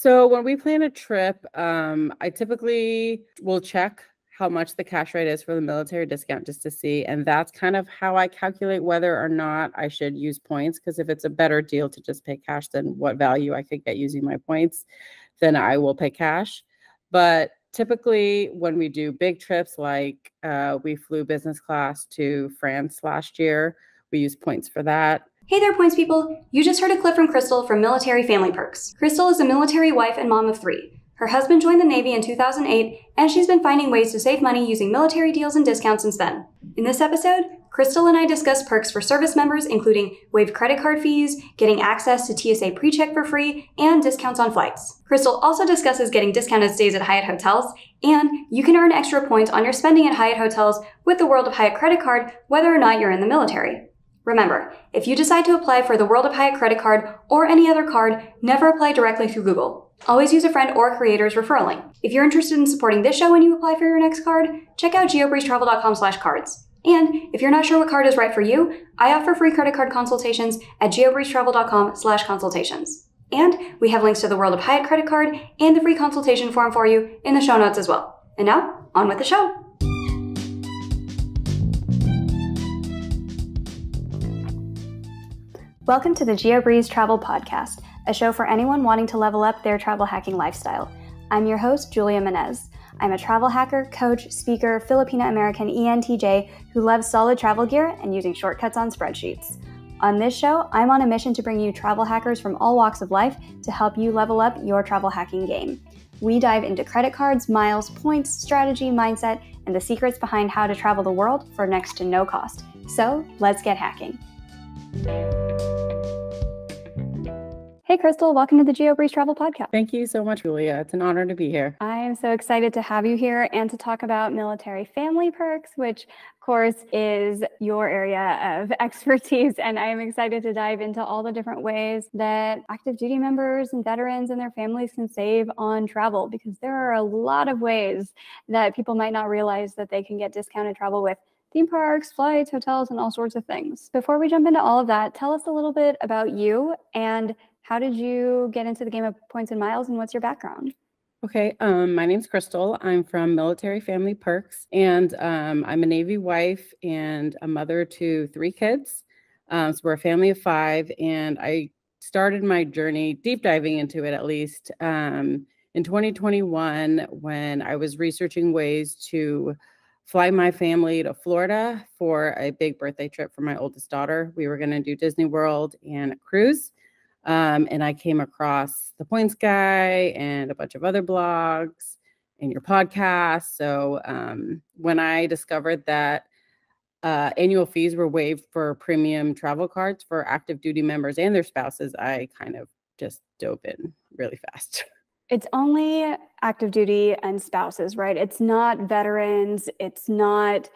So when we plan a trip, I typically will check how much the cash rate is for the military discount just to see. And that's kind of how I calculate whether or not I should use points. Because if it's a better deal to just pay cash than what value I could get using my points, then I will pay cash. But typically when we do big trips, like we flew business class to France last year, we use points for that. Hey there, points people! You just heard a clip from Crystal from Military Family Perks. Crystal is a military wife and mom of 3. Her husband joined the Navy in 2008, and she's been finding ways to save money using military deals and discounts since then. In this episode, Crystal and I discuss perks for service members, including waived credit card fees, getting access to TSA PreCheck for free, and discounts on flights. Crystal also discusses getting discounted stays at Hyatt hotels, and you can earn extra points on your spending at Hyatt hotels with the World of Hyatt credit card, whether or not you're in the military. Remember, if you decide to apply for the World of Hyatt credit card or any other card, never apply directly through Google. Always use a friend or creator's referral link. If you're interested in supporting this show when you apply for your next card, check out geobreezetravel.com/cards. And if you're not sure what card is right for you, I offer free credit card consultations at geobreezetravel.com/consultations. And we have links to the World of Hyatt credit card and the free consultation form for you in the show notes as well. And now, on with the show. Welcome to the Geobreeze Travel Podcast, a show for anyone wanting to level up their travel hacking lifestyle. I'm your host, Julia Menez. I'm a travel hacker, coach, speaker, Filipino-American ENTJ who loves solid travel gear and using shortcuts on spreadsheets. On this show, I'm on a mission to bring you travel hackers from all walks of life to help you level up your travel hacking game. We dive into credit cards, miles, points, strategy, mindset, and the secrets behind how to travel the world for next to no cost. So, let's get hacking. Hey, Crystal, welcome to the Geobreeze Travel Podcast. Thank you so much, Julia. It's an honor to be here. I am so excited to have you here and to talk about military family perks, which, of course, is your area of expertise. And I am excited to dive into all the different ways that active duty members and veterans and their families can save on travel, because there are a lot of ways that people might not realize that they can get discounted travel with theme parks, flights, hotels, and all sorts of things. Before we jump into all of that, tell us a little bit about you and how did you get into the game of points and miles, and what's your background? Okay, my name's Crystal. I'm from Military Family Perks, and I'm a Navy wife and a mother to 3 kids. So we're a family of 5, and I started my journey, deep diving into it at least, in 2021 when I was researching ways to fly my family to Florida for a big birthday trip for my oldest daughter. We were going to do Disney World and a cruise. And I came across the Points Guy and a bunch of other blogs and your podcast. So when I discovered that annual fees were waived for premium travel cards for active duty members and their spouses, I kind of just dove in really fast. It's only active duty and spouses, right? It's not veterans. It's not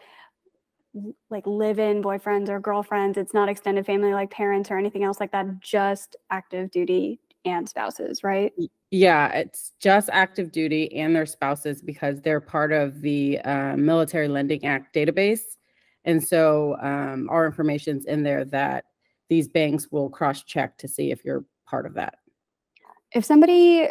like live-in boyfriends or girlfriends. It's not extended family like parents or anything else like that, just active duty and spouses, right? Yeah, it's just active duty and their spouses because they're part of the Military Lending Act database. And so our information's in there that these banks will cross-check to see if you're part of that. If somebody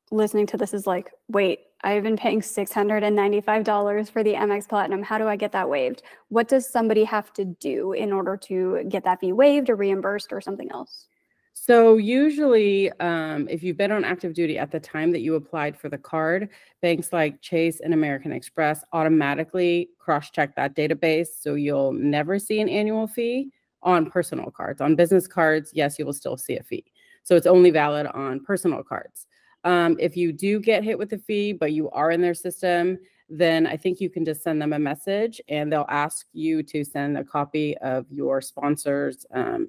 listening to this is like, wait, I've been paying $695 for the MX Platinum. How do I get that waived? What does somebody have to do in order to get that fee waived or reimbursed or something else? So usually, if you've been on active duty at the time that you applied for the card, banks like Chase and American Express automatically cross-check that database. So you'll never see an annual fee on personal cards. On business cards, yes, you will still see a fee. So it's only valid on personal cards. If you do get hit with a fee, but you are in their system, then I think you can just send them a message and they'll ask you to send a copy of your sponsor's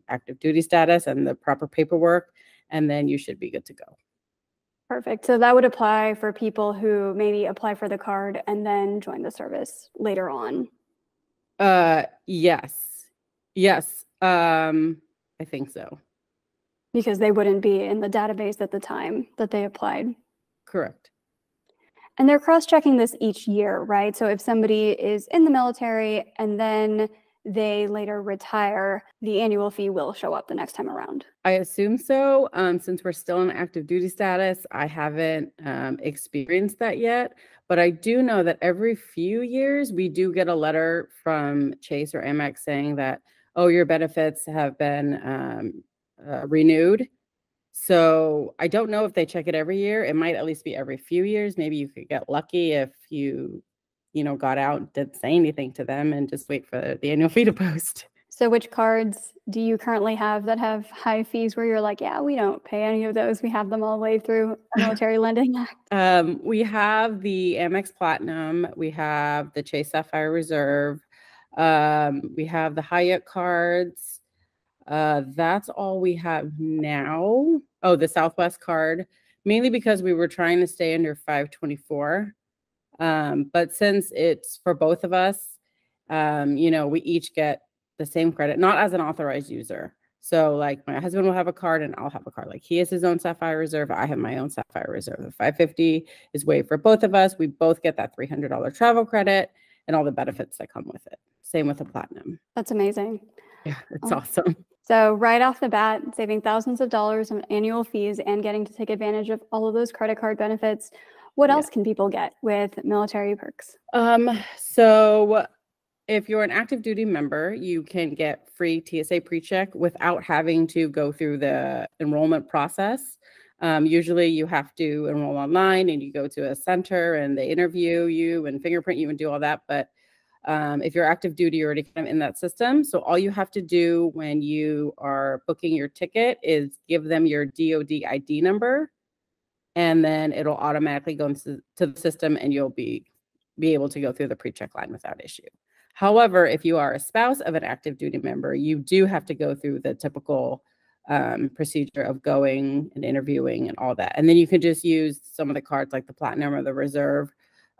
active duty status and the proper paperwork, and then you should be good to go. Perfect. So that would apply for people who maybe apply for the card and then join the service later on. Yes. I think so. Because they wouldn't be in the database at the time that they applied. Correct. And they're cross-checking this each year, right? So if somebody is in the military and then they later retire, the annual fee will show up the next time around. I assume so. Since we're still in active duty status, I haven't experienced that yet. But I do know that every few years we do get a letter from Chase or Amex saying that, oh, your benefits have been renewed. So I don't know if they check it every year. It might at least be every few years. Maybe you could get lucky if you got out and didn't say anything to them and just wait for the annual fee to post. So which cards do you currently have that have high fees where you're like, yeah, we don't pay any of those. We have them all the way through Military Lending Act. We have the Amex Platinum. We have the Chase Sapphire Reserve. We have the Hyatt cards. That's all we have now. Oh, the Southwest card, mainly because we were trying to stay under 524. But since it's for both of us, we each get the same credit, not as an authorized user. So like my husband will have a card and I'll have a card. Like he has his own Sapphire Reserve. I have my own Sapphire Reserve. The 550 is waived for both of us. We both get that $300 travel credit and all the benefits that come with it. Same with the Platinum. That's amazing. Yeah, it's awesome. So right off the bat, saving thousands of dollars on annual fees and getting to take advantage of all of those credit card benefits. What else can people get with military perks? So if you're an active duty member, you can get free TSA PreCheck without having to go through the enrollment process. Usually you have to enroll online and you go to a center and they interview you and fingerprint you and do all that. But if you're active duty, you're already kind of in that system. So all you have to do when you are booking your ticket is give them your DOD ID number, and then it'll automatically go into the system and you'll be able to go through the PreCheck line without issue. However, if you are a spouse of an active duty member, you do have to go through the typical procedure of going and interviewing and all that. And then you can just use some of the cards like the Platinum or the Reserve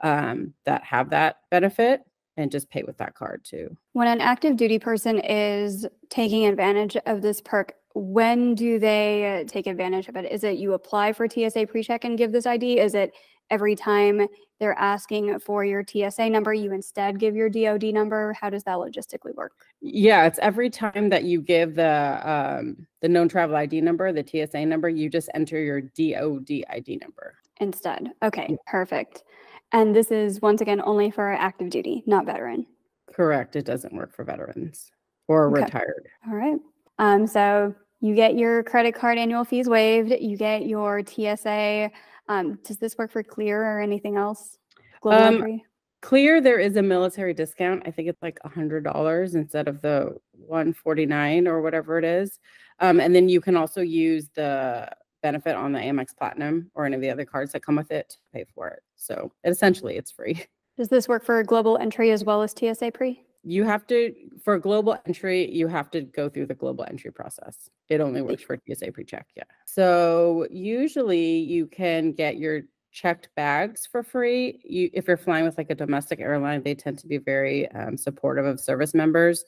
that have that benefit and just pay with that card too. When an active duty person is taking advantage of this perk, when do they take advantage of it? Is it you apply for TSA PreCheck and give this ID? Is it every time they're asking for your TSA number, you instead give your DOD number? How does that logistically work? Yeah, it's every time that you give the known travel ID number, the TSA number, you just enter your DOD ID number. Instead. Okay, perfect. And this is, once again, only for active duty, not veteran. Correct. It doesn't work for veterans or retired. All right. So you get your credit card annual fees waived. You get your TSA. Does this work for Clear or anything else? Global entry? Clear, there is a military discount. I think it's like $100 instead of the $149 or whatever it is. And then you can also use the benefit on the Amex Platinum or any of the other cards that come with it to pay for it. So essentially it's free. Does this work for global entry as well as TSA pre? You have to, for global entry, you have to go through the global entry process. It only works for TSA PreCheck, yeah. So usually you can get your checked bags for free. If you're flying with like a domestic airline, they tend to be very supportive of service members.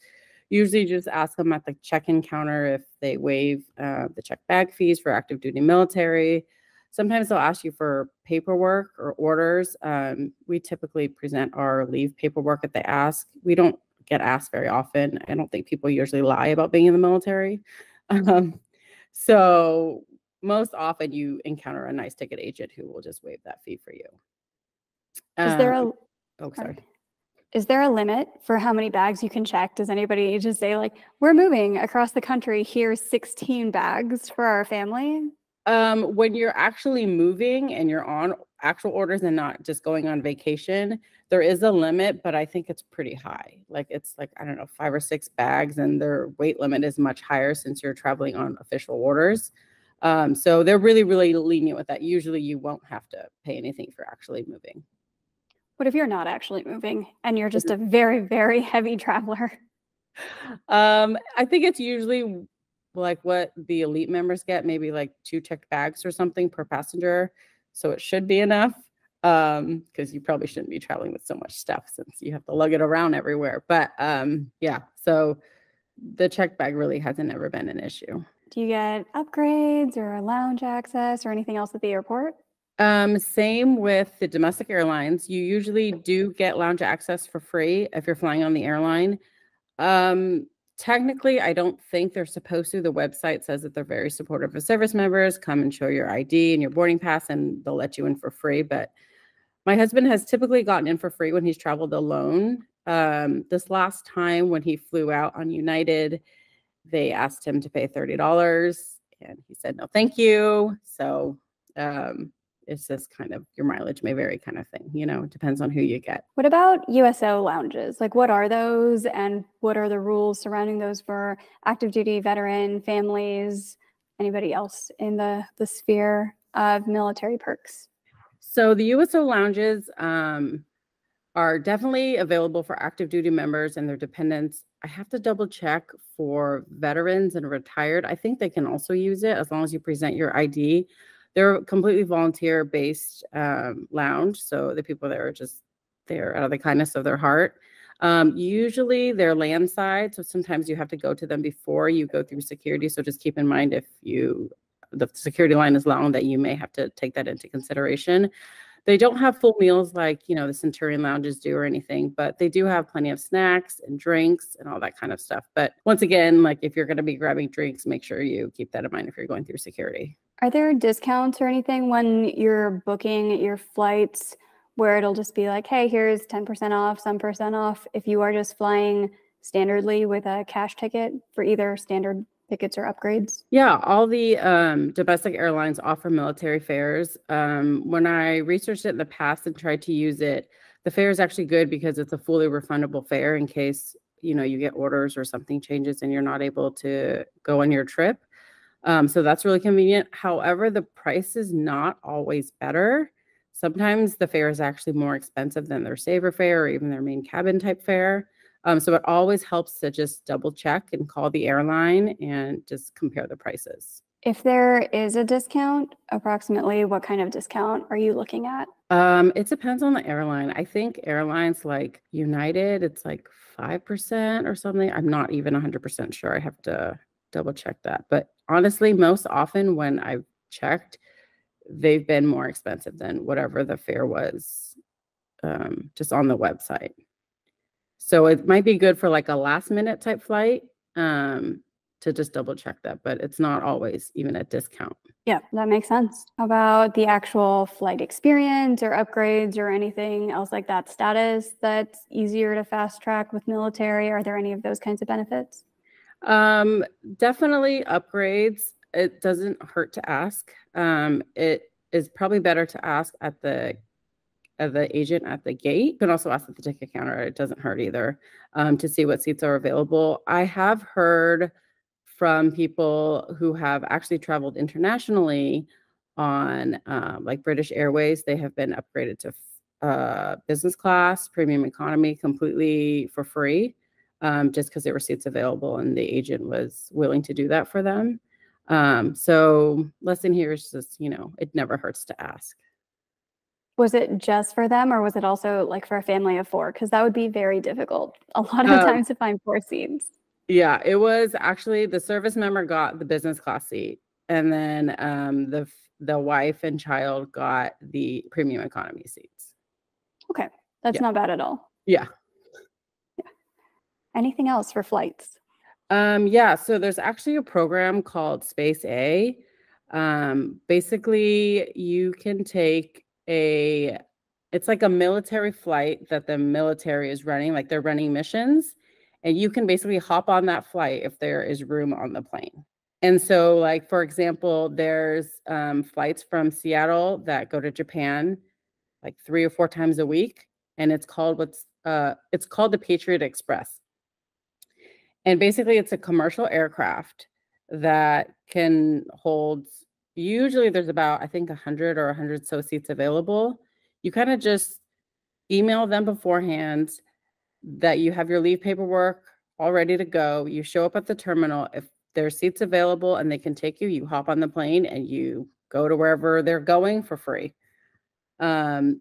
Usually just ask them at the check-in counter if they waive the checked bag fees for active duty military. Sometimes they'll ask you for paperwork or orders. We typically present our leave paperwork if they ask. We don't get asked very often. I don't think people usually lie about being in the military. So most often you encounter a nice ticket agent who will just waive that fee for you. Is there a sorry. Is there a limit for how many bags you can check? Does anybody just say like, we're moving across the country, here's 16 bags for our family? When you're actually moving and you're on actual orders and not just going on vacation, there is a limit, but I think it's pretty high. Like it's like, I don't know, 5 or 6 bags, and their weight limit is much higher since you're traveling on official orders. So they're really, really lenient with that. Usually you won't have to pay anything for actually moving. What if you're not actually moving and you're just a very, very heavy traveler? I think it's usually like what the elite members get, maybe like 2 checked bags or something per passenger. So it should be enough, because you probably shouldn't be traveling with so much stuff since you have to lug it around everywhere. But yeah, so the checked bag really hasn't ever been an issue. Do you get upgrades or lounge access or anything else at the airport? Same with the domestic airlines. You usually do get lounge access for free if you're flying on the airline. Technically, I don't think they're supposed to. The website says that they're very supportive of service members. Come and show your ID and your boarding pass, and they'll let you in for free. But my husband has typically gotten in for free when he's traveled alone. This last time when he flew out on United, they asked him to pay $30, and he said, no, thank you. So it's just kind of your mileage may vary kind of thing. It depends on who you get. What about USO lounges? Like, what are those, and what are the rules surrounding those for active duty veteran families, anybody else in the sphere of military perks? So the USO lounges are definitely available for active duty members and their dependents. I have to double check for veterans and retired. I think they can also use it as long as you present your ID. They're a completely volunteer-based lounge, so the people there are just there out of the kindness of their heart. Usually they're landside, so sometimes you have to go to them before you go through security. So just keep in mind if the security line is long, that you may have to take that into consideration. They don't have full meals like, the Centurion lounges do or anything, but they do have plenty of snacks and drinks and all that kind of stuff. But once again, like if you're going to be grabbing drinks, make sure you keep that in mind if you're going through security. Are there discounts or anything when you're booking your flights where it'll just be like, hey, here's 10% off, some percent off if you are just flying standardly with a cash ticket for either standard tickets or upgrades? Yeah, all the domestic airlines offer military fares. When I researched it in the past and tried to use it, the fare is actually good because it's a fully refundable fare in case, you get orders or something changes and you're not able to go on your trip. So that's really convenient. However, the price is not always better. Sometimes the fare is actually more expensive than their saver fare or even their main cabin type fare. So it always helps to just double check and call the airline and just compare the prices. If there is a discount, approximately what kind of discount are you looking at? It depends on the airline. I think airlines like United, it's like 5% or something. I'm not even 100% sure. I have to double check that. But honestly, most often when I've checked, they've been more expensive than whatever the fare was just on the website. So it might be good for like a last minute type flight to just double check that, but it's not always even a discount. Yeah, that makes sense. How about the actual flight experience or upgrades or anything else like that status that's easier to fast track with military? Are there any of those kinds of benefits? Definitely upgrades. It doesn't hurt to ask. It is probably better to ask at the agent at the gate. You can also ask at the ticket counter. It doesn't hurt either to see what seats are available. I have heard from people who have actually traveled internationally on like British Airways. They have been upgraded to business class, premium economy completely for free just because there were seats available and the agent was willing to do that for them. So lesson here is just, it never hurts to ask. Was it just for them or was it also like for a family of 4? Because that would be very difficult a lot of times to find 4 seats. Yeah, it was actually the service member got the business class seat, and then the wife and child got the premium economy seats. Okay, that's not bad at all. Yeah. Anything else for flights? Yeah, so there's actually a program called Space A. Basically, you can take it's like a military flight that the military is running, like they're running missions, and you can basically hop on that flight if there is room on the plane. And so, like, for example, there's flights from Seattle that go to Japan like 3 or 4 times a week, and it's called the Patriot Express. And basically, it's a commercial aircraft that can hold, usually there's about, I think, 100 or 100 so seats available. You kind of just email them beforehand that you have your leave paperwork all ready to go. You show up at the terminal. If there's seats available and they can take you, you hop on the plane and you go to wherever they're going for free.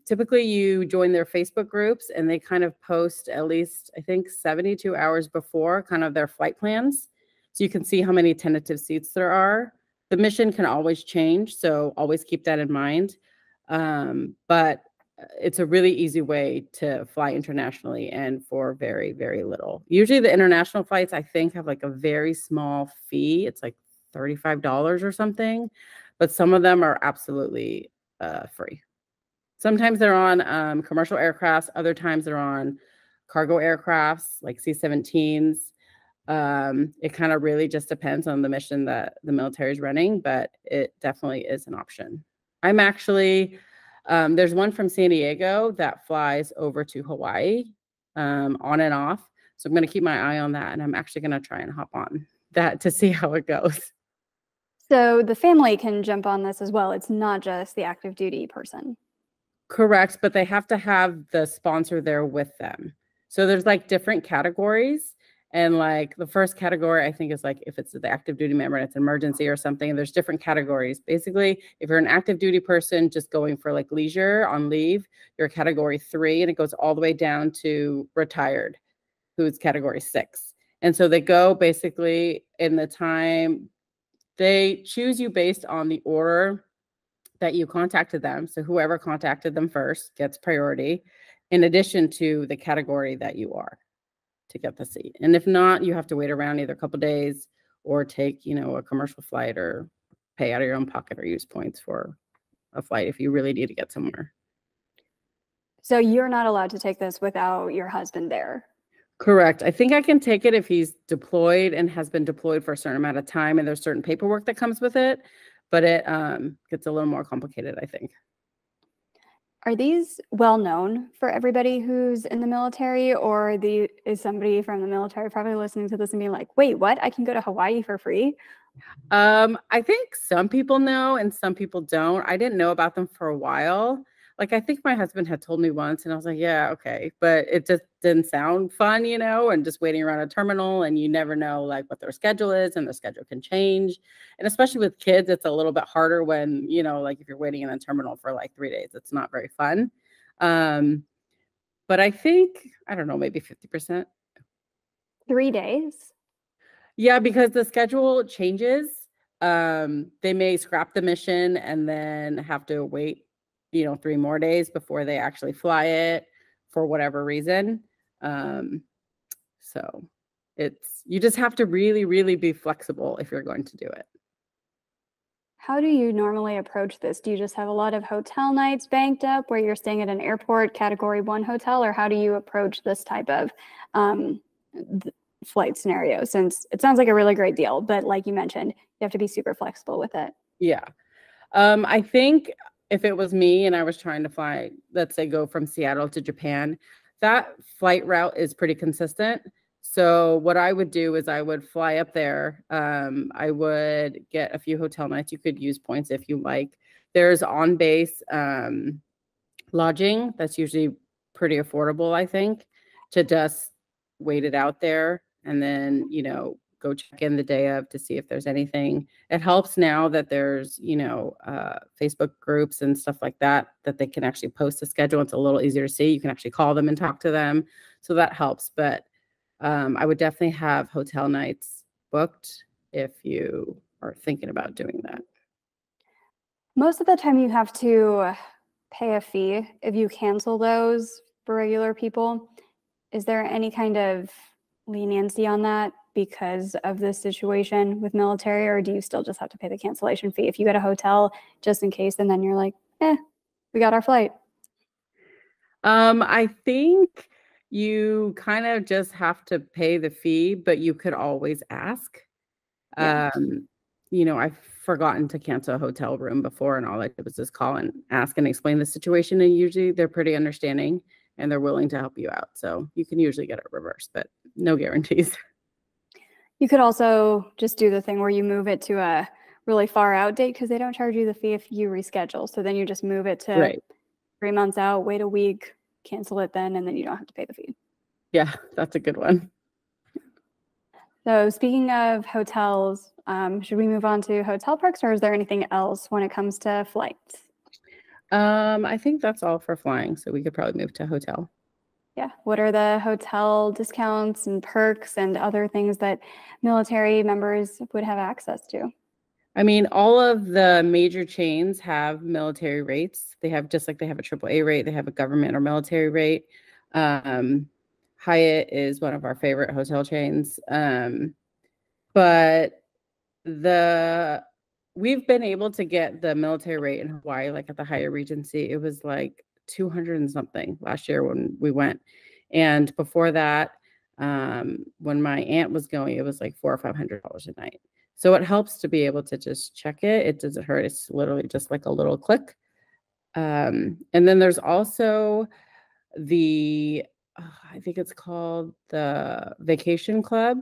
Typically you join their Facebook groups and they kind of post at least, I think, 72 hours before kind of their flight plans. So you can see how many tentative seats there are. The mission can always change, so always keep that in mind. But it's a really easy way to fly internationally and for very, very little. Usually the international flights, I think, have like a very small fee. It's like $35 or something, but some of them are absolutely free. Sometimes they're on commercial aircrafts. Other times they're on cargo aircrafts like C-17s. It kind of really just depends on the mission that the military is running, but it definitely is an option. I'm actually, there's one from San Diego that flies over to Hawaii on and off. So I'm going to keep my eye on that, and I'm actually going to try and hop on that to see how it goes. So the family can jump on this as well. It's not just the active duty person. Correct, but they have to have the sponsor there with them. So there's like different categories. And like the first category, I think, is like if it's the active duty member and it's an emergency or something, and there's different categories. Basically, if you're an active duty person just going for like leisure on leave, you're a category 3, and it goes all the way down to retired, who's category 6. And so they go basically in the time, they choose you based on the order that you contacted them. So whoever contacted them first gets priority, in addition to the category that you are, to get the seat. And if not, you have to wait around either a couple days or take, a commercial flight or pay out of your own pocket or use points for a flight if you really need to get somewhere. So you're not allowed to take this without your husband there. Correct. I think I can take it if he's deployed and has been deployed for a certain amount of time, and there's certain paperwork that comes with it, but it gets a little more complicated, I think. Are these well known for everybody who's in the military, or is somebody from the military probably listening to this and being like, wait, what? I can go to Hawaii for free? I think some people know and some people don't. I didn't know about them for a while. Like, I think my husband had told me once, and I was like, yeah, okay. But it just didn't sound fun, and just waiting around a terminal, and you never know like what their schedule is, and their schedule can change. And especially with kids, it's a little bit harder when, like if you're waiting in a terminal for like 3 days, it's not very fun. But I think, I don't know, maybe 50%. 3 days? Yeah, because the schedule changes. They may scrap the mission and then have to wait 3 more days before they actually fly it for whatever reason. So you just have to really, really be flexible if you're going to do it. How do you normally approach this? Do you just have a lot of hotel nights banked up where you're staying at an airport category 1 hotel, or how do you approach this type of flight scenario? Since it sounds like a really great deal, but like you mentioned, you have to be super flexible with it. Yeah. I think if it was me and I was trying to fly, let's say go from Seattle to Japan, that flight route is pretty consistent. So what I would do is I would fly up there. I would get a few hotel nights. You could use points if you like. There's on-base lodging that's usually pretty affordable, I think, to just wait it out there and then, go check in the day of to see if there's anything. It helps now that there's, Facebook groups and stuff like that they can actually post a schedule. It's a little easier to see. You can actually call them and talk to them. So that helps. But I would definitely have hotel nights booked if you are thinking about doing that. Most of the time you have to pay a fee if you cancel those for regular people. Is there any kind of leniency on that because of this situation with military, or do you still just have to pay the cancellation fee if you get a hotel just in case, and then you're like, we got our flight? I think you kind of just have to pay the fee, but you could always ask. Yeah. I've forgotten to cancel a hotel room before, and all I did was just call and ask and explain the situation, and usually they're pretty understanding and they're willing to help you out. So you can usually get it reversed, but no guarantees. You could also just do the thing where you move it to a really far out date, because they don't charge you the fee if you reschedule. So then you just move it to 3 months out, wait a week, cancel it then, and then you don't have to pay the fee. Yeah, that's a good one. So speaking of hotels, should we move on to hotel perks, or is there anything else when it comes to flights? I think that's all for flying. So we could probably move to hotel. Yeah. What are the hotel discounts and perks and other things that military members would have access to? I mean, all of the major chains have military rates. They have, just like they have a AAA rate, they have a government or military rate. Hyatt is one of our favorite hotel chains. But we've been able to get the military rate in Hawaii, like at the Hyatt Regency. It was like 200 and something last year when we went. And before that, when my aunt was going, it was like $400 or $500 a night. So it helps to be able to just check it. It doesn't hurt. It's literally just like a little click. And then there's also I think it's called the Vacation Club.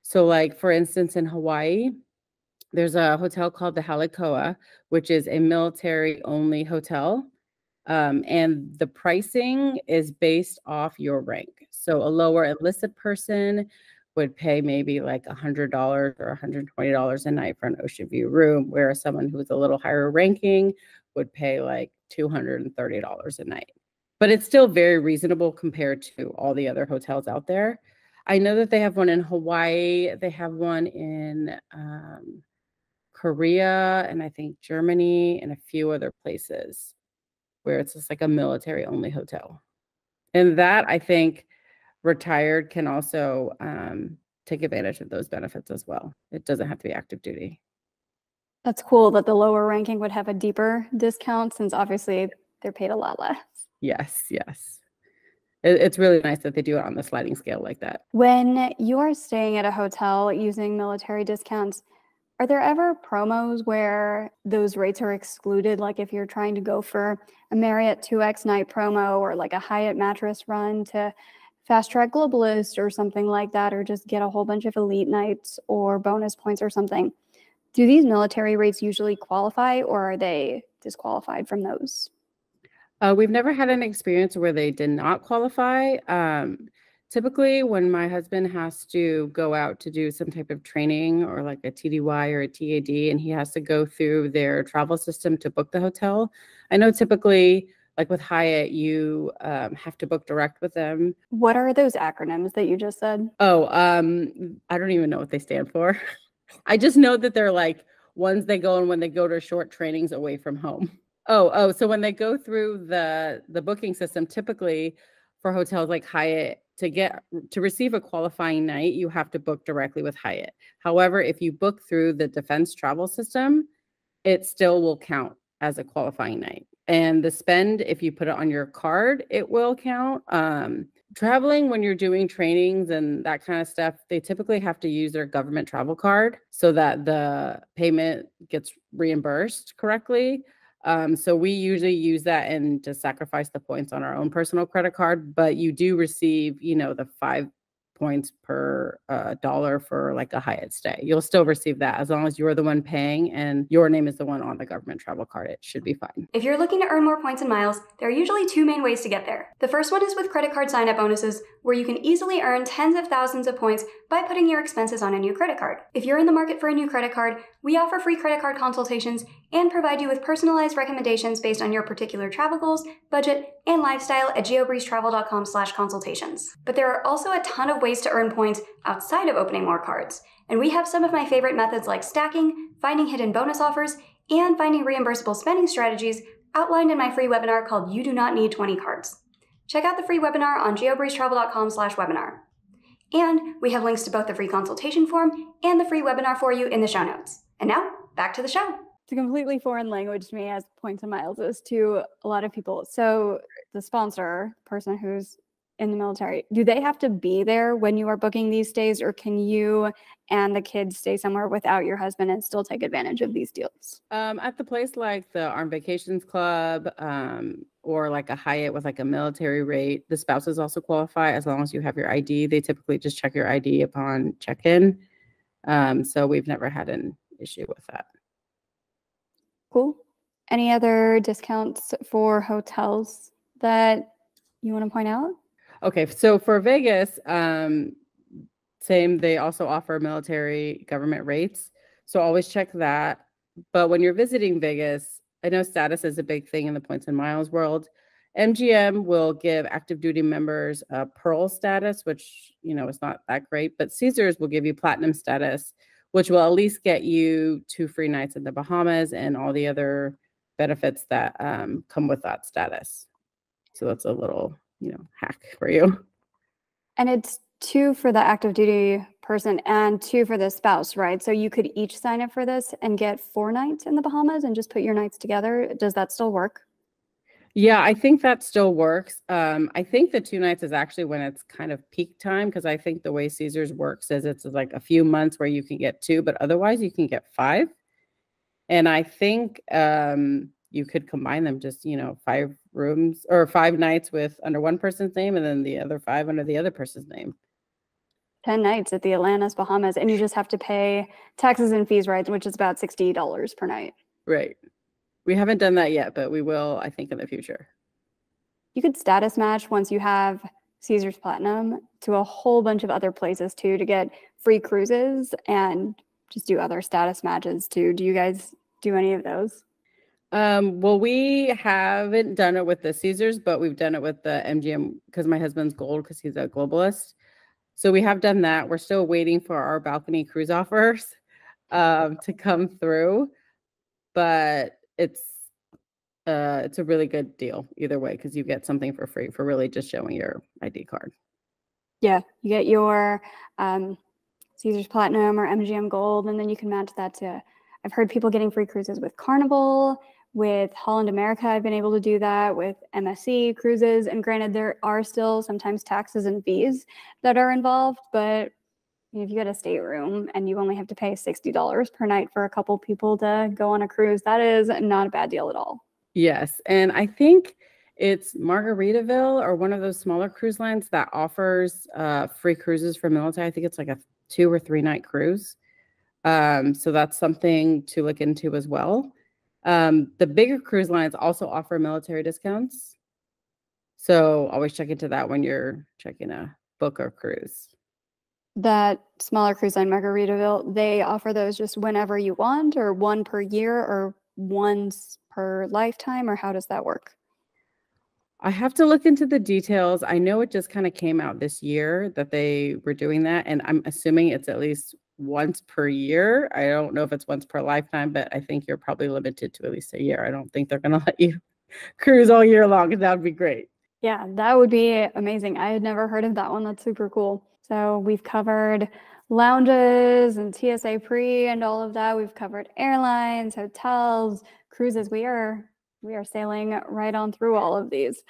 So like, for instance, in Hawaii, there's a hotel called the Halikoa, which is a military-only hotel. And the pricing is based off your rank. So a lower enlisted person would pay maybe like $100 or $120 a night for an ocean view room, whereas someone who's a little higher ranking would pay like $230 a night. But it's still very reasonable compared to all the other hotels out there. I know that they have one in Hawaii. They have one in Korea, and I think Germany, and a few other places where it's just like a military only hotel. And that, I think, retired can also take advantage of those benefits as well. It doesn't have to be active duty. That's cool that the lower ranking would have a deeper discount, since obviously they're paid a lot less. Yes, yes. It's really nice that they do it on the sliding scale like that. When you are staying at a hotel using military discounts, are there ever promos where those rates are excluded? Like if you're trying to go for a Marriott 2X night promo, or like a Hyatt mattress run to Fast Track Globalist or something like that, or just get a whole bunch of elite nights or bonus points or something. Do these military rates usually qualify, or are they disqualified from those? We've never had an experience where they did not qualify. Typically, when my husband has to go out to do some type of training or like a TDY or a TAD, and he has to go through their travel system to book the hotel. I know typically, like with Hyatt, you have to book direct with them. What are those acronyms that you just said? Oh, I don't even know what they stand for. I just know that they're like ones they go on when they go to short trainings away from home. So when they go through the booking system, typically for hotels like Hyatt, to receive a qualifying night, you have to book directly with Hyatt. However, if you book through the defense travel system, it still will count as a qualifying night. And the spend, if you put it on your card, it will count. Traveling when you're doing trainings and that kind of stuff, they typically have to use their government travel card so that the payment gets reimbursed correctly. So we usually use that and just sacrifice the points on our own personal credit card, but you do receive, the 5 points per dollar for like a Hyatt stay. You'll still receive that as long as you're the one paying and your name is the one on the government travel card. It should be fine. If you're looking to earn more points and miles, there are usually two main ways to get there. The first one is with credit card sign-up bonuses, where you can easily earn tens of thousands of points by putting your expenses on a new credit card. If you're in the market for a new credit card, we offer free credit card consultations and provide you with personalized recommendations based on your particular travel goals, budget, and lifestyle at geobreezetravel.com/consultations. But there are also a ton of ways to earn points outside of opening more cards, and we have some of my favorite methods like stacking, finding hidden bonus offers, and finding reimbursable spending strategies outlined in my free webinar called You Do Not Need 20 Cards. Check out the free webinar on geobreezetravel.com/webinar. And we have links to both the free consultation form and the free webinar for you in the show notes. And now, back to the show. It's a completely foreign language to me, as points and miles is to a lot of people. So the sponsor, person who's in the military, do they have to be there when you are booking these stays, or can you and the kids stay somewhere without your husband and still take advantage of these deals? At the place like the Armed Vacations Club, or like a Hyatt with like a military rate, the spouses also qualify as long as you have your ID. They typically just check your ID upon check-in. So we've never had an issue with that. Cool. Any other discounts for hotels that you want to point out? Okay, so for Vegas, same, they also offer military government rates. So always check that. But when you're visiting Vegas, I know status is a big thing in the points and miles world. MGM will give active duty members a Pearl status, which, is not that great, but Caesars will give you platinum status, which will at least get you 2 free nights in the Bahamas and all the other benefits that come with that status. So that's a little, hack for you. And it's 2 for the active duty person and 2 for the spouse, right? So you could each sign up for this and get 4 nights in the Bahamas and just put your nights together. Does that still work? Yeah, I think that still works. I think the 2 nights is actually when it's kind of peak time, because I think the way Caesars works is it's like a few months where you can get 2, but otherwise you can get 5. And I think you could combine them, just 5 rooms or 5 nights with under one person's name, and then the other 5 under the other person's name. 10 nights at the Atlantis Bahamas, and you just have to pay taxes and fees, right? Which is about $60 per night. Right. We haven't done that yet, but we will, I think, in the future. You could status match once you have Caesars Platinum to a whole bunch of other places too, to get free cruises and just do other status matches too. Do you guys do any of those? Well, we haven't done it with the Caesars, but we've done it with the MGM because my husband's gold, because he's a globalist. So we have done that. We're still waiting for our balcony cruise offers to come through, but it's a really good deal either way, because you get something for free for really just showing your ID card. Yeah, you get your Caesars Platinum or MGM Gold, and then you can match that to, I've heard people getting free cruises with Carnival, with Holland America. I've been able to do that with MSC cruises. And granted, there are still sometimes taxes and fees that are involved, but if you get a stateroom and you only have to pay $60 per night for a couple people to go on a cruise, that is not a bad deal at all. Yes. And I think it's Margaritaville or one of those smaller cruise lines that offers free cruises for military. I think it's like a 2 or 3 night cruise. So that's something to look into as well. The bigger cruise lines also offer military discounts. So always check into that when you're checking a book or cruise. That smaller cruise line, Margaritaville, they offer those just whenever you want, or one per year, or once per lifetime, or how does that work? I have to look into the details. I know it just kind of came out this year that they were doing that, and I'm assuming it's at least once per year. I don't know if it's once per lifetime, but I think you're probably limited to at least a year. I don't think they're going to let you cruise all year long, and that would be great. Yeah, that would be amazing. I had never heard of that one. That's super cool. So we've covered lounges and TSA pre and all of that. We've covered airlines, hotels, cruises. We are sailing right on through all of these.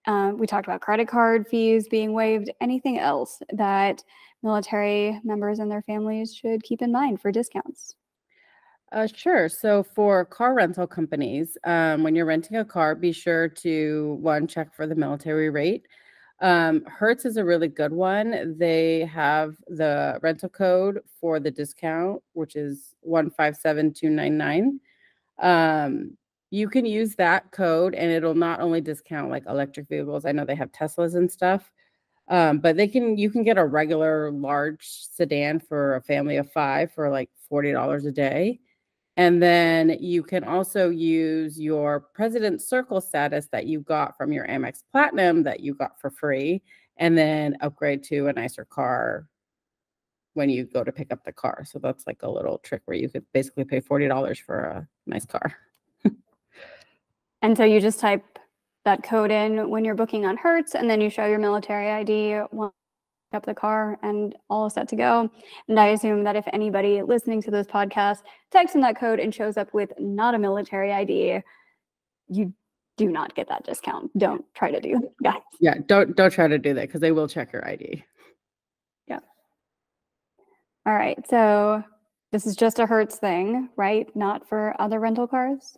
We talked about credit card fees being waived. Anything else that military members and their families should keep in mind for discounts? Sure. So for car rental companies, when you're renting a car, be sure to, 1, check for the military rate. Hertz is a really good one. They have the rental code for the discount, which is 157299. You can use that code and it'll not only discount like electric vehicles. I know they have Teslas and stuff, but you can get a regular large sedan for a family of 5 for like $40 a day. And then you can also use your President's Circle status that you got from your Amex Platinum that you got for free, and then upgrade to a nicer car when you go to pick up the car. So that's like a little trick where you could basically pay $40 for a nice car. And so you just type that code in when you're booking on Hertz, and then you show your military ID, up the car, and all set to go. And I assume that if anybody listening to this podcast types in that code and shows up with not a military ID, you do not get that discount. Don't try to do that. Yeah, don't try to do that, because they will check your ID. Yeah. All right. So this is just a Hertz thing, right? Not for other rental cars?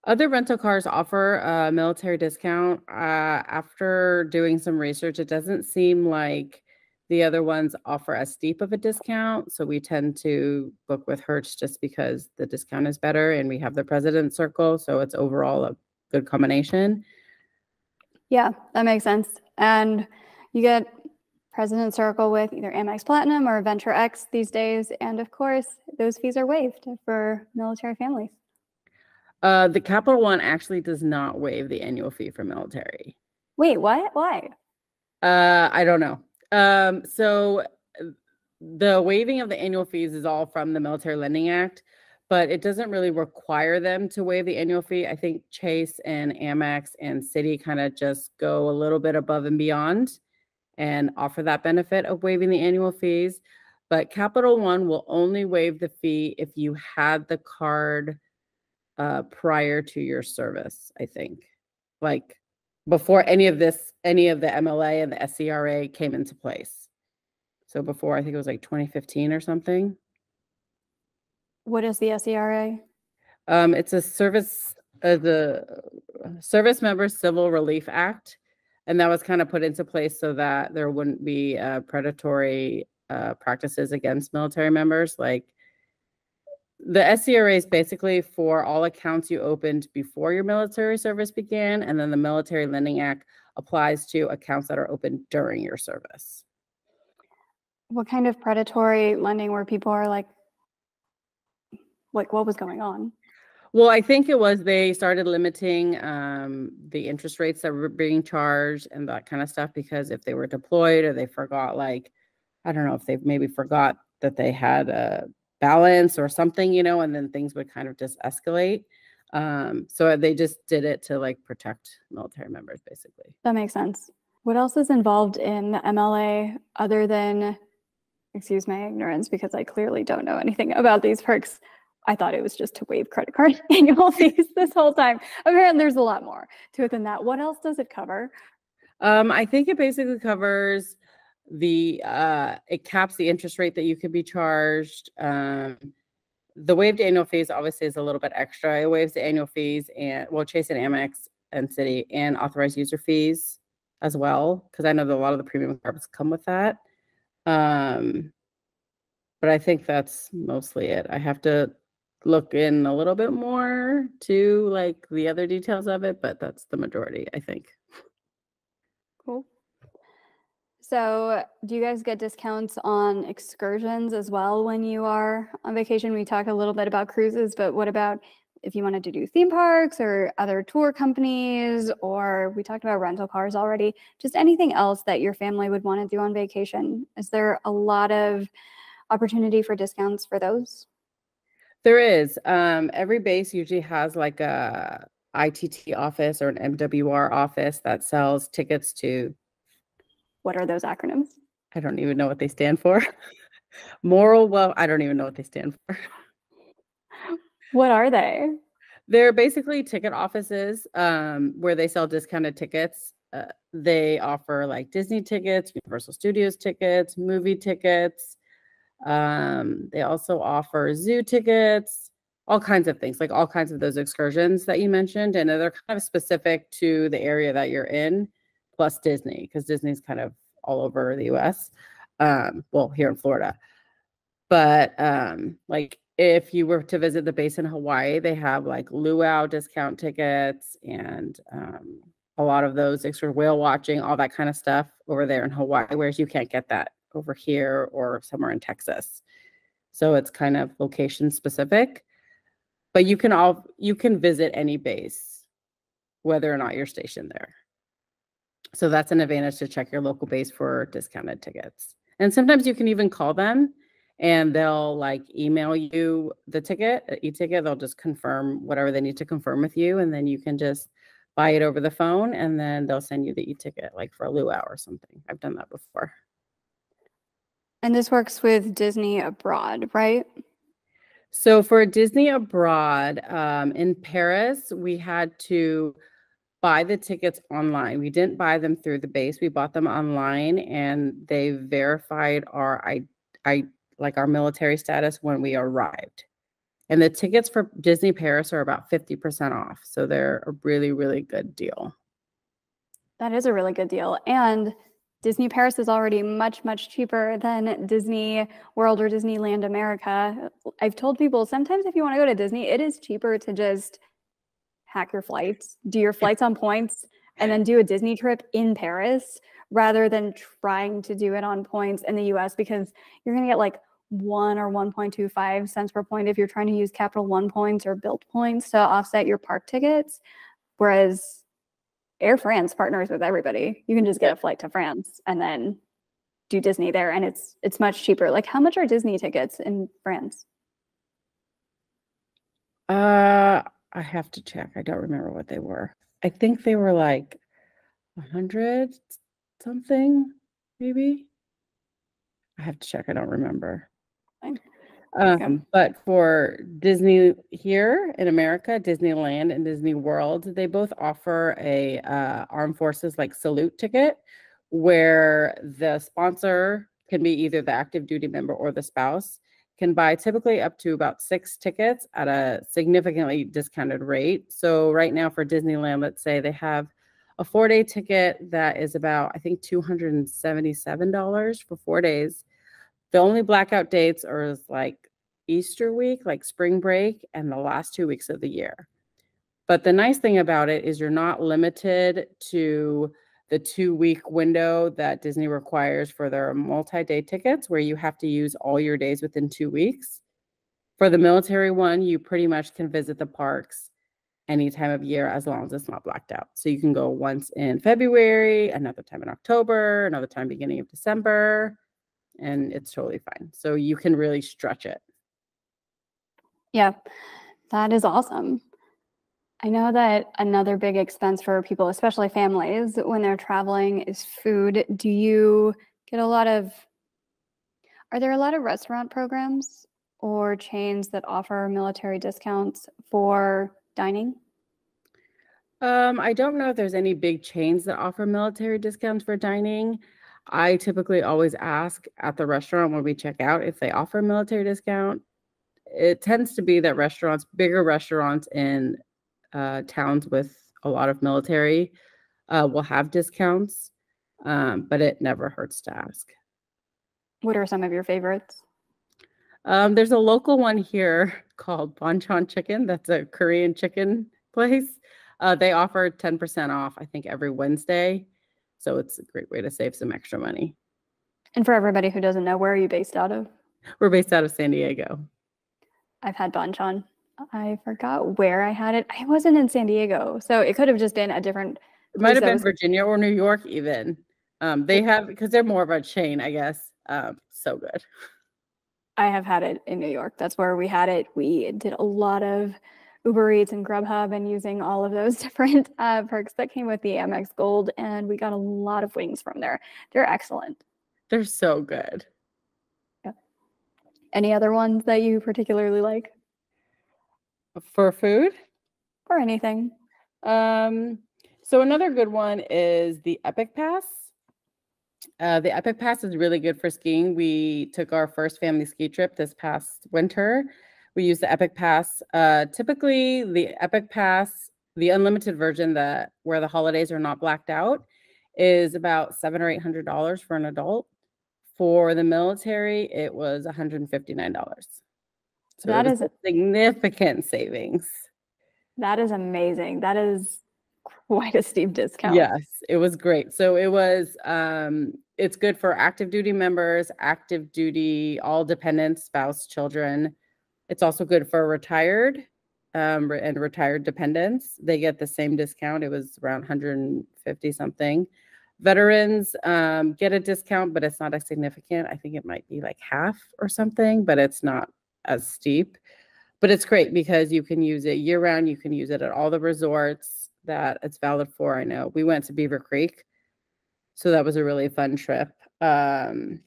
Other rental cars offer a military discount. After doing some research, it doesn't seem like the other ones offer as steep of a discount. So we tend to book with Hertz just because the discount is better and we have the President's Circle. So it's overall a good combination. Yeah, that makes sense. And you get President's Circle with either Amex Platinum or Venture X these days. And of course, those fees are waived for military families. The Capital One actually does not waive the annual fee for military. Wait, what? Why? I don't know. So the waiving of the annual fees is all from the Military Lending Act, but it doesn't really require them to waive the annual fee. I think Chase and Amex and Citi kind of just go a little bit above and beyond and offer that benefit of waiving the annual fees. But Capital One will only waive the fee if you had the card prior to your service, I think. Like before any of the MLA and the SCRA came into place. So before, I think it was like 2015 or something. What is the SERA? It's a the Service Member Civil Relief Act. And that was kind of put into place so that there wouldn't be predatory practices against military members. Like the SCRA is basically for all accounts you opened before your military service began. And then the Military Lending Act applies to accounts that are opened during your service. What kind of predatory lending where people are like what was going on? Well, I think it was they started limiting the interest rates that were being charged and that kind of stuff, because if they were deployed or they forgot, like, I don't know if they maybe forgot that they had a balance or something, you know, and then things would kind of just escalate. So they just did it to like protect military members, basically. That makes sense. What else is involved in the MLA other than, excuse my ignorance, because I clearly don't know anything about these perks. I thought it was just to waive credit card annual fees this whole time. Apparently there's a lot more to it than that. What else does it cover? I think it basically covers it caps the interest rate that you could be charged. The waived annual fees obviously is a little bit extra. It waives the annual fees and Chase and Amex and Citi and authorized user fees as well, because I know that a lot of the premium cards come with that. But I think that's mostly it. I have to look in a little bit more to like the other details of it, but that's the majority, I think. Cool. So do you guys get discounts on excursions as well when you are on vacation? We talked a little bit about cruises, but what about if you wanted to do theme parks or other tour companies, or we talked about rental cars already, just anything else that your family would want to do on vacation? Is there a lot of opportunity for discounts for those? There is. Every base usually has like a ITT office or an MWR office that sells tickets to. What are those acronyms? I don't even know what they stand for. I don't even know what they stand for. What are they? They're basically ticket offices where they sell discounted tickets. They offer like Disney tickets, Universal Studios tickets, movie tickets. They also offer zoo tickets, all kinds of things, like all kinds of those excursions that you mentioned. And they're kind of specific to the area that you're in, plus Disney, because Disney's kind of all over the US. Here in Florida. But like if you were to visit the base in Hawaii, they have like luau discount tickets and a lot of those extra whale watching, all that kind of stuff over there in Hawaii, whereas you can't get that over here or somewhere in Texas. So it's kind of location specific, but you can visit any base, whether or not you're stationed there. So that's an advantage to check your local base for discounted tickets. And sometimes you can even call them and they'll like email you the ticket, e-ticket. They'll just confirm whatever they need to confirm with you. And then you can just buy it over the phone and then they'll send you the e-ticket like for a luau or something. I've done that before. And this works with Disney Abroad, right? So for Disney Abroad, in Paris, we had to buy the tickets online. We didn't buy them through the base. We bought them online and they verified our military status when we arrived. And the tickets for Disney Paris are about 50% off. So they're a really, really good deal. That is a really good deal. And Disney Paris is already much, much cheaper than Disney World or Disneyland America. I've told people sometimes if you want to go to Disney, it is cheaper to just hack your flights, do your flights on points, and then do a Disney trip in Paris rather than trying to do it on points in the US, because you're going to get like 1 or 1.25 cents per point if you're trying to use Capital One points or Bilt points to offset your park tickets. Whereas Air France partners with everybody. You can just get a flight to France and then do Disney there, and it's much cheaper. Like, how much are Disney tickets in France? I have to check. I don't remember what they were. I think they were like 100 something, maybe. I have to check. I don't remember. But for Disney here in America, Disneyland and Disney World, they both offer a Armed Forces like salute ticket, where the sponsor can be either the active duty member or the spouse, can buy typically up to about 6 tickets at a significantly discounted rate. So right now for Disneyland, let's say they have a 4-day ticket that is about, I think, $277 for 4 days. The only blackout dates are like Easter week, like spring break, and the last 2 weeks of the year. But the nice thing about it is you're not limited to the 2-week window that Disney requires for their multi-day tickets, where you have to use all your days within 2 weeks. For the military one, you pretty much can visit the parks any time of year as long as it's not blacked out. So you can go once in February, another time in October, another time beginning of December, and it's totally fine. So you can really stretch it. Yeah, that is awesome. I know that another big expense for people, especially families, when they're traveling is food. Do you get are there a lot of restaurant programs or chains that offer military discounts for dining? I don't know if there's any big chains that offer military discounts for dining. I typically always ask at the restaurant when we check out if they offer a military discount. It tends to be that bigger restaurants in towns with a lot of military will have discounts, but it never hurts to ask. What are some of your favorites? There's a local one here called Bonchon Chicken. That's a Korean chicken place. They offer 10% off, I think, every Wednesday. So it's a great way to save some extra money. And for everybody who doesn't know, where are you based out of? We're based out of San Diego. I've had Bonchon. I forgot where I had it. I wasn't in San Diego, so it could have just been a different. It might have been Virginia or New York even. They have, because they're more of a chain, I guess. So good. I have had it in New York. That's where we had it. We did a lot of Uber Eats and Grubhub and using all of those different perks that came with the Amex Gold, and we got a lot of wings from there. They're excellent. They're so good. Yeah. Any other ones that you particularly like? For food? Or anything. So another good one is the Epic Pass. The Epic Pass is really good for skiing. We took our first family ski trip this past winter. We used the Epic Pass. Typically, the Epic Pass, the unlimited version where the holidays are not blacked out, is about $700 or $800 for an adult. For the military, it was $159. So that is a significant savings. That is amazing. That is quite a steep discount. Yes, it was great. So it was, it's good for active duty members, active duty, all dependents, spouse, children. It's also good for retired and retired dependents. They get the same discount. It was around 150 something. Veterans get a discount, but it's not as significant. I think it might be like half or something, but it's not as steep. But it's great because you can use it year round. You can use it at all the resorts that it's valid for. I know we went to Beaver Creek, so that was a really fun trip. And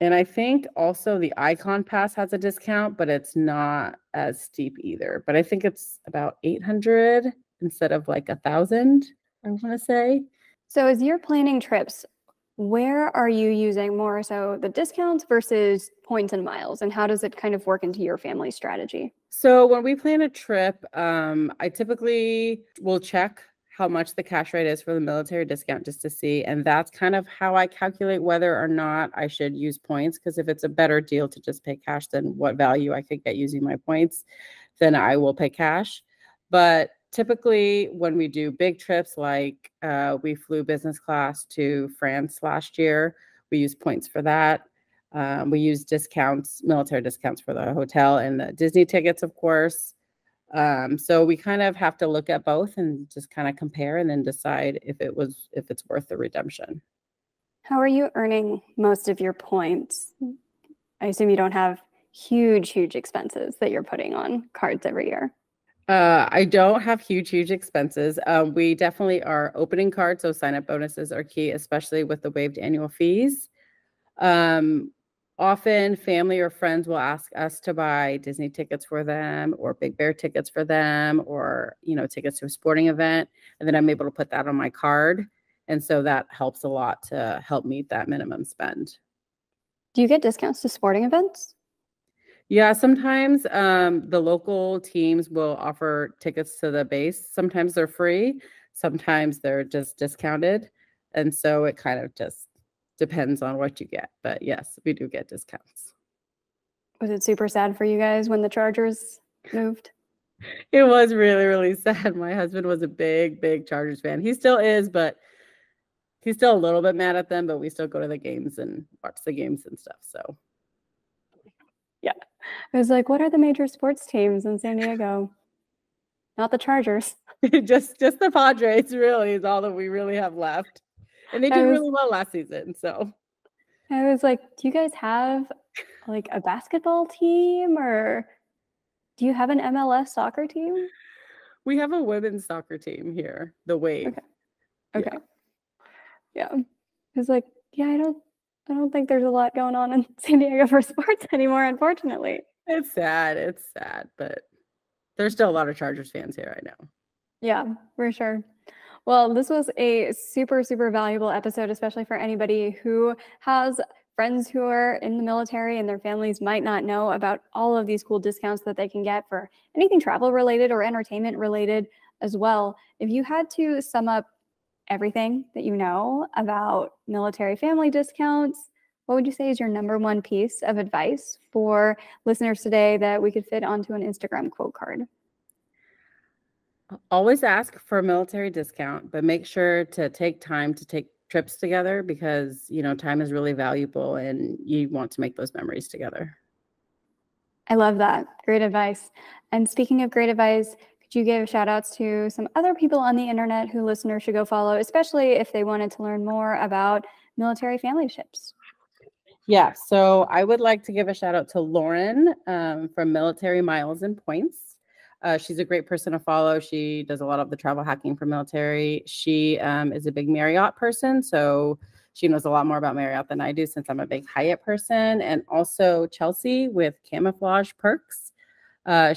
I think also the Icon Pass has a discount, but it's not as steep either. But I think it's about 800 instead of like 1,000, I want to say. So as you're planning trips, where are you using more so the discounts versus points and miles? And how does it kind of work into your family strategy? So when we plan a trip, I typically will check how much the cash rate is for the military discount just to see. And that's kind of how I calculate whether or not I should use points. Because if it's a better deal to just pay cash than what value I could get using my points, then I will pay cash. But typically when we do big trips, like we flew business class to France last year, we use points for that. We use discounts, military discounts for the hotel and the Disney tickets, of course. So we kind of have to look at both and just kind of compare and then decide if it's worth the redemption. How are you earning most of your points? I assume you don't have huge expenses that you're putting on cards every year. I don't have huge expenses. We definitely are opening cards, so sign-up bonuses are key, especially with the waived annual fees. Often family or friends will ask us to buy Disney tickets for them or Big Bear tickets for them or, tickets to a sporting event. And then I'm able to put that on my card. And so that helps a lot to help meet that minimum spend. Do you get discounts to sporting events? Yeah, sometimes the local teams will offer tickets to the base. Sometimes they're free, sometimes they're just discounted. And so it kind of just depends on what you get. But yes, we do get discounts. Was it super sad for you guys when the Chargers moved? It was really sad. My husband was a big Chargers fan. He still is, but he's still a little bit mad at them, but we still go to the games and watch the games and stuff. So yeah. I was like, what are the major sports teams in San Diego? Not the Chargers. just the Padres really is all that we really have left. And they did really well last season. So I was like, do you guys have like a basketball team or do you have an MLS soccer team? We have a women's soccer team here, the Wave. Okay. Yeah. I was like, yeah, I don't think there's a lot going on in San Diego for sports anymore, unfortunately. It's sad, but there's still a lot of Chargers fans here, I know. Yeah, for sure. Well, this was a super valuable episode, especially for anybody who has friends who are in the military and their families might not know about all of these cool discounts that they can get for anything travel related or entertainment related as well. If you had to sum up everything that you know about military family discounts, what would you say is your number one piece of advice for listeners today that we could fit onto an Instagram quote card? Always ask for a military discount, but make sure to take time to take trips together because, time is really valuable and you want to make those memories together. I love that. Great advice. And speaking of great advice, could you give shout outs to some other people on the internet who listeners should go follow, especially if they wanted to learn more about military family ships? Yeah, so I would like to give a shout out to Lauren from Military Miles and Points. She's a great person to follow. She does a lot of the travel hacking for military. She is a big Marriott person, so she knows a lot more about Marriott than I do since I'm a big Hyatt person. And also Chelsea with Camouflage Perks.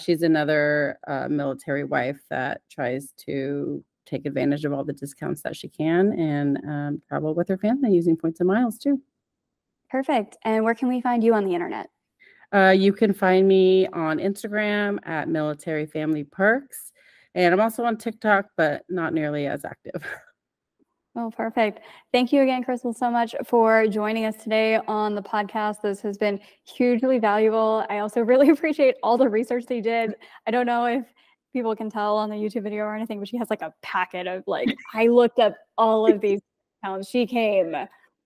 She's another military wife that tries to take advantage of all the discounts that she can and travel with her family using points and miles too. Perfect. And where can we find you on the internet? You can find me on Instagram at Military Family Perks. And I'm also on TikTok, but not nearly as active. Oh, perfect. Thank you again, Crystal, so much for joining us today on the podcast. This has been hugely valuable. I also really appreciate all the research that you did. I don't know if people can tell on the YouTube video or anything, but she has like a packet of I looked up all of these accounts. She came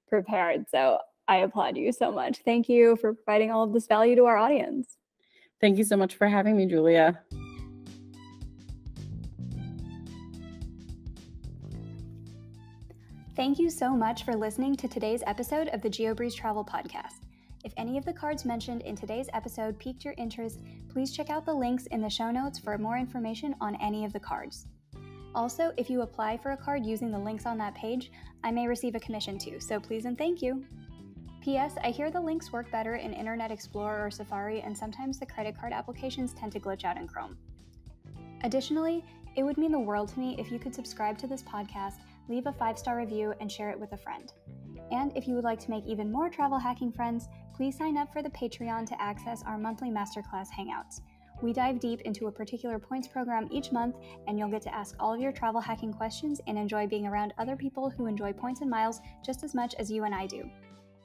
prepared. So I applaud you so much. Thank you for providing all of this value to our audience. Thank you so much for having me, Julia. Thank you so much for listening to today's episode of the Geobreeze Travel Podcast. If any of the cards mentioned in today's episode piqued your interest, please check out the links in the show notes for more information on any of the cards. Also, if you apply for a card using the links on that page, I may receive a commission too, so please and thank you. P.S. I hear the links work better in Internet Explorer or Safari, and sometimes the credit card applications tend to glitch out in Chrome. Additionally, it would mean the world to me if you could subscribe to this podcast, leave a 5-star review, and share it with a friend. And if you would like to make even more travel hacking friends, please sign up for the Patreon to access our monthly masterclass hangouts. We dive deep into a particular points program each month, and you'll get to ask all of your travel hacking questions and enjoy being around other people who enjoy points and miles just as much as you and I do.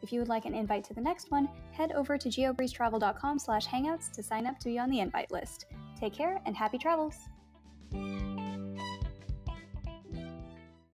If you would like an invite to the next one, head over to geobreezetravel.com/hangouts to sign up to be on the invite list. Take care and happy travels!